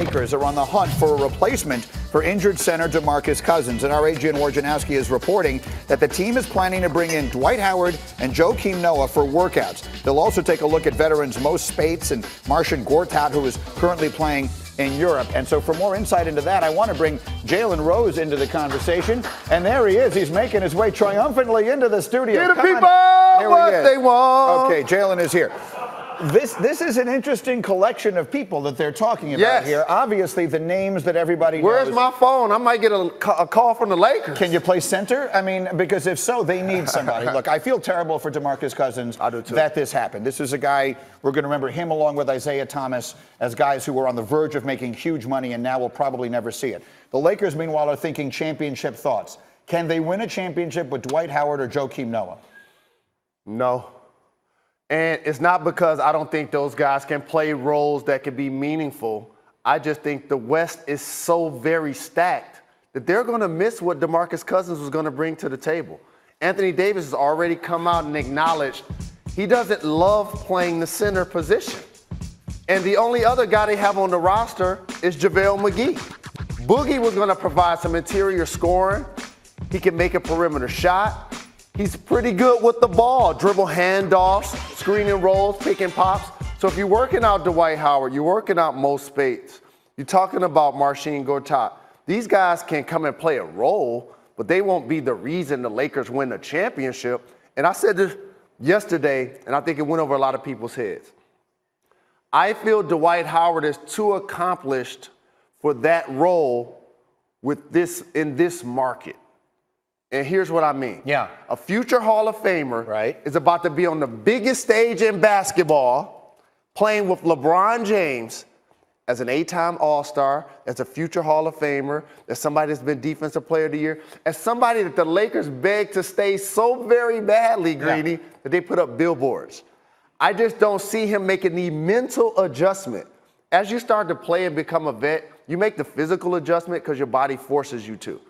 Lakers are on the hunt for a replacement for injured center DeMarcus Cousins. And our Adrian Wojnarowski is reporting that the team is planning to bring in Dwight Howard and Joakim Noah for workouts. They'll also take a look at veterans Mo Spates and Marcin Gortat, who is currently playing in Europe. And so for more insight into that, I want to bring Jalen Rose into the conversation. And there he is. He's making his way triumphantly into the studio. Give the people what they want. Okay, Jalen is here. This is an interesting collection of people that they're talking about here. Obviously, the names that everybody knows. Where's my phone? I might get a call from the Lakers. Can you play center? I mean, because if so, they need somebody. Look, I feel terrible for DeMarcus Cousins that this happened. This is a guy, we're going to remember him along with Isaiah Thomas as guys who were on the verge of making huge money and now will probably never see it. The Lakers, meanwhile, are thinking championship thoughts. Can they win a championship with Dwight Howard or Joakim Noah? No. And it's not because I don't think those guys can play roles that can be meaningful. I just think the West is so very stacked that they're going to miss what DeMarcus Cousins was going to bring to the table. Anthony Davis has already come out and acknowledged he doesn't love playing the center position. And the only other guy they have on the roster is JaVale McGee. Boogie was going to provide some interior scoring. He can make a perimeter shot. He's pretty good with the ball, dribble handoffs, screening rolls, picking pops. So if you're working out Dwight Howard, you're working out Mo Spates, you're talking about Marcin Gortat, these guys can come and play a role, but they won't be the reason the Lakers win the championship. And I said this yesterday, and I think it went over a lot of people's heads. I feel Dwight Howard is too accomplished for that role with in this market. And here's what I mean. Yeah. A future Hall of Famer is about to be on the biggest stage in basketball, playing with LeBron James as an 8-time All-Star, as a future Hall of Famer, as somebody that's been Defensive Player of the Year, as somebody that the Lakers begged to stay so very badly, Greeny, that they put up billboards. I just don't see him making the mental adjustment. As you start to play and become a vet, you make the physical adjustment because your body forces you to.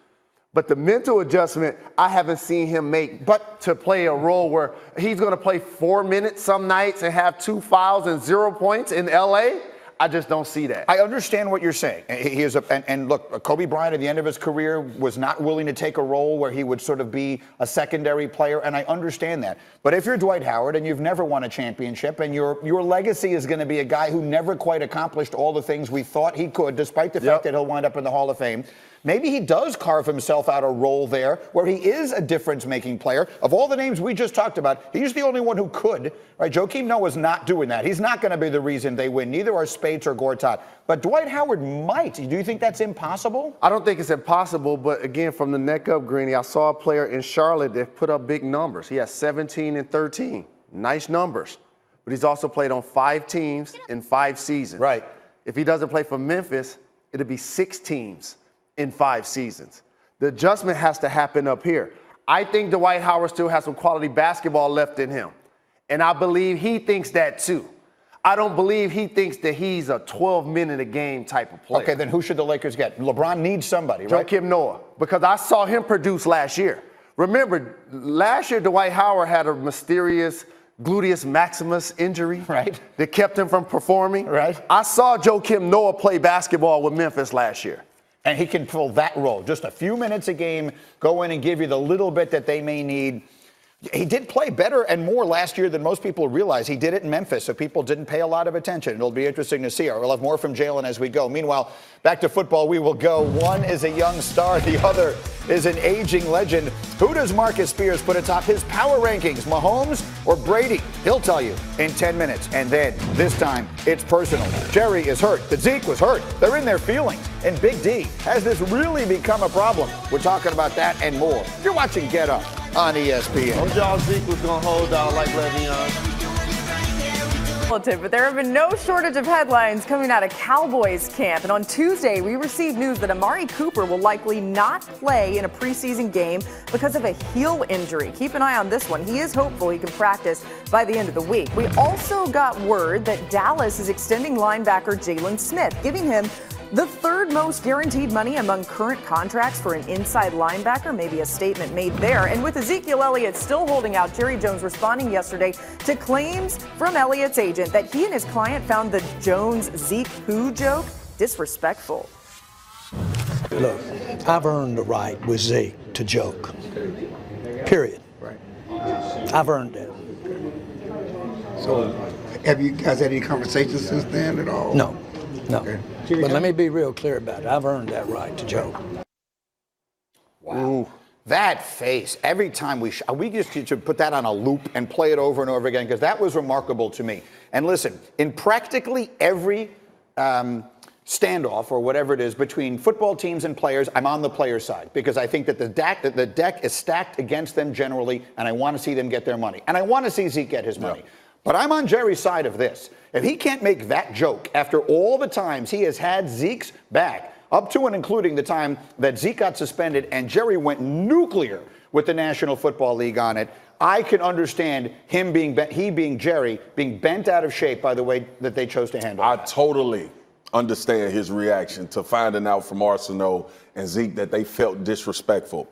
But the mental adjustment, I haven't seen him make, but to play a role where he's going to play 4 minutes some nights and have 2 fouls and 0 points in L.A., I just don't see that. I understand what you're saying. He is and look, Kobe Bryant at the end of his career was not willing to take a role where he would sort of be a secondary player, and I understand that. But if you're Dwight Howard and you've never won a championship and your legacy is going to be a guy who never quite accomplished all the things we thought he could, despite the fact that he'll wind up in the Hall of Fame, maybe he does carve himself out a role there where he is a difference-making player. Of all the names we just talked about, he's the only one who could. Right? Joakim Noah's not doing that. He's not going to be the reason they win. Neither are Spates or Gortat. But Dwight Howard might. Do you think that's impossible? I don't think it's impossible, but again, from the neck up, Greeny, I saw a player in Charlotte that put up big numbers. He has 17 and 13. Nice numbers. But he's also played on 5 teams in 5 seasons. Right. If he doesn't play for Memphis, it'll be 6 teams in 5 seasons. The adjustment has to happen up here. I think Dwight Howard still has some quality basketball left in him. And I believe he thinks that too. I don't believe he thinks that he's a 12-minute-a-game type of player. Okay, then who should the Lakers get? LeBron needs somebody, right? Joakim Noah, because I saw him produce last year. Remember, last year Dwight Howard had a mysterious gluteus maximus injury that kept him from performing. I saw Joakim Noah play basketball with Memphis last year. And he can fill that role. Just a few minutes a game, go in and give you the little bit that they may need. He did play better and more last year than most people realize. He did it in Memphis, so people didn't pay a lot of attention. It'll be interesting to see. We'll have more from Jalen as we go. Meanwhile, back to football we will go. One is a young star. The other is an aging legend. Who does Marcus Spears put atop his power rankings, Mahomes or Brady? He'll tell you in 10 minutes. And then, this time, it's personal. Jerry is hurt. The Zeke was hurt. They're in their feelings. And Big D, has this really become a problem? We're talking about that and more. You're watching Get Up on ESPN. Told y'all Zeke was going to hold out like Le'Veon. But there have been no shortage of headlines coming out of Cowboys camp. And on Tuesday, we received news that Amari Cooper will likely not play in a preseason game because of a heel injury. Keep an eye on this one. He is hopeful he can practice by the end of the week. We also got word that Dallas is extending linebacker Jalen Smith, giving him the 3rd most guaranteed money among current contracts for an inside linebacker. Maybe a statement made there. And with Ezekiel Elliott still holding out, Jerry Jones responding yesterday to claims from Elliott's agent that he and his client found the Jones-Zeke who joke disrespectful. Look, I've earned the right with Zeke to joke. Period. Right. I've earned it. So, have you guys had any conversations since then at all? No. Okay. But let me be real clear about it. I've earned that right to joke. Wow. Ooh. That face, every time we just should put that on a loop and play it over and over again, because that was remarkable to me. And listen, in practically every standoff or whatever it is between football teams and players, I'm on the player side because I think that the deck is stacked against them generally, and I want to see them get their money. And I want to see Zeke get his money. Yeah. But I'm on Jerry's side of this. If he can't make that joke after all the times he has had Zeke's back, up to and including the time that Zeke got suspended and Jerry went nuclear with the National Football League on it, I can understand him being Jerry, being bent out of shape by the way that they chose to handle it. I totally understand his reaction to finding out from Arsenal and Zeke that they felt disrespectful.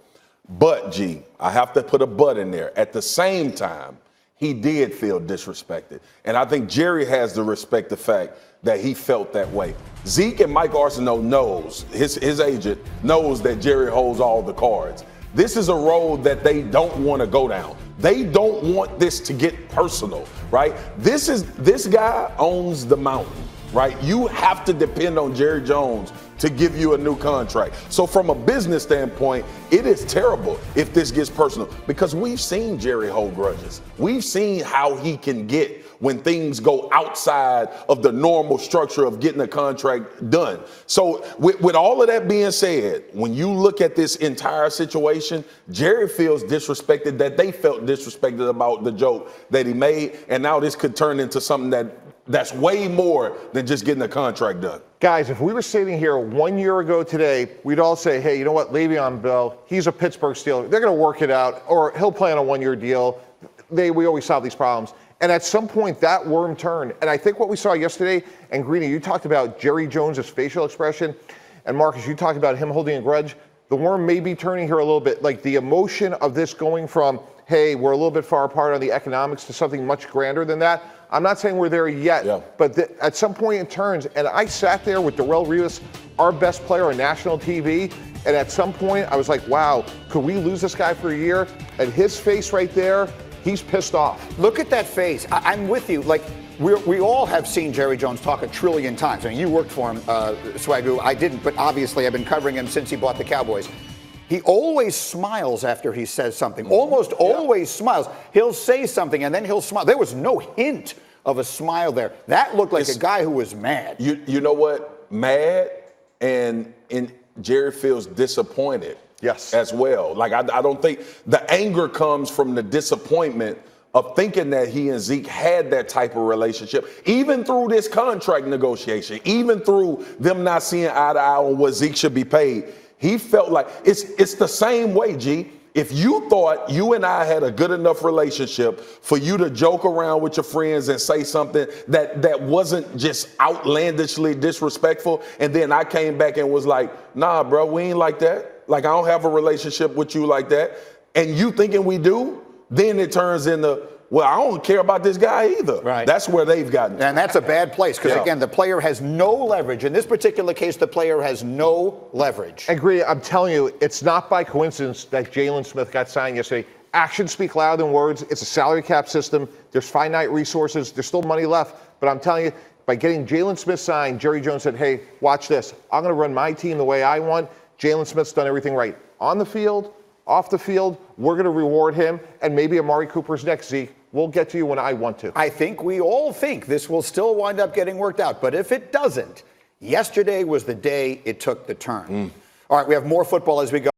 But, G, I have to put a but in there. At the same time, he did feel disrespected. And I think Jerry has to respect the fact that he felt that way. Zeke and Mike Arsenault knows, his agent knows that Jerry holds all the cards. This is a road that they don't want to go down. They don't want this to get personal, right? This guy owns the mountain, right? You have to depend on Jerry Jones to give you a new contract. So from a business standpoint, it is terrible if this gets personal because we've seen Jerry hold grudges. We've seen how he can get when things go outside of the normal structure of getting a contract done. So with all of that being said, when you look at this entire situation, Jerry feels disrespected, that they felt disrespected about the joke that he made, and now this could turn into something that's way more than just getting a contract done. Guys, if we were sitting here 1 year ago today, we'd all say, hey, you know what, Le'Veon Bell, he's a Pittsburgh Steeler. They're going to work it out, or he'll play on a 1 year deal. We always solve these problems. And at some point, that worm turned. And I think what we saw yesterday, and Greeny, you talked about Jerry Jones' facial expression, and Marcus, you talked about him holding a grudge. The worm may be turning here a little bit, like the emotion of this going from, hey, we're a little bit far apart on the economics to something much grander than that. I'm not saying we're there yet, but at some point it turns. And I sat there with Darrelle Revis, our best player on national TV, and at some point I was like, wow, could we lose this guy for a year? And his face right there, he's pissed off. Look at that face. I'm with you. Like, we all have seen Jerry Jones talk a trillion times. I mean, you worked for him, Swagoo. I didn't, but obviously I've been covering him since he bought the Cowboys. He always smiles after he says something. Almost always smiles. He'll say something and then he'll smile. There was no hint of a smile there. That looked like a guy who was mad. You know what? Mad, and Jerry feels disappointed. Yes. As well. Like, I don't think the anger comes from the disappointment of thinking that he and Zeke had that type of relationship, even through this contract negotiation, even through them not seeing eye to eye on what Zeke should be paid. He felt like it's the same way, G. If you thought you and I had a good enough relationship for you to joke around with your friends and say something that wasn't just outlandishly disrespectful, and then I came back and was like, nah, bro, we ain't like that. Like, I don't have a relationship with you like that. And you thinking we do, then it turns into, well, I don't care about this guy either. Right. That's where they've gotten. And that's a bad place because, again, the player has no leverage. In this particular case, the player has no leverage. Agree. I'm telling you, it's not by coincidence that Jalen Smith got signed yesterday. Actions speak louder than words. It's a salary cap system. There's finite resources. There's still money left. But I'm telling you, by getting Jalen Smith signed, Jerry Jones said, hey, watch this. I'm going to run my team the way I want. Jalen Smith's done everything right. On the field, off the field, we're going to reward him. And maybe Amari Cooper's next, Zeke. We'll get to you when I want to. I think we all think this will still wind up getting worked out. But if it doesn't, yesterday was the day it took the turn. All right, we have more football as we go.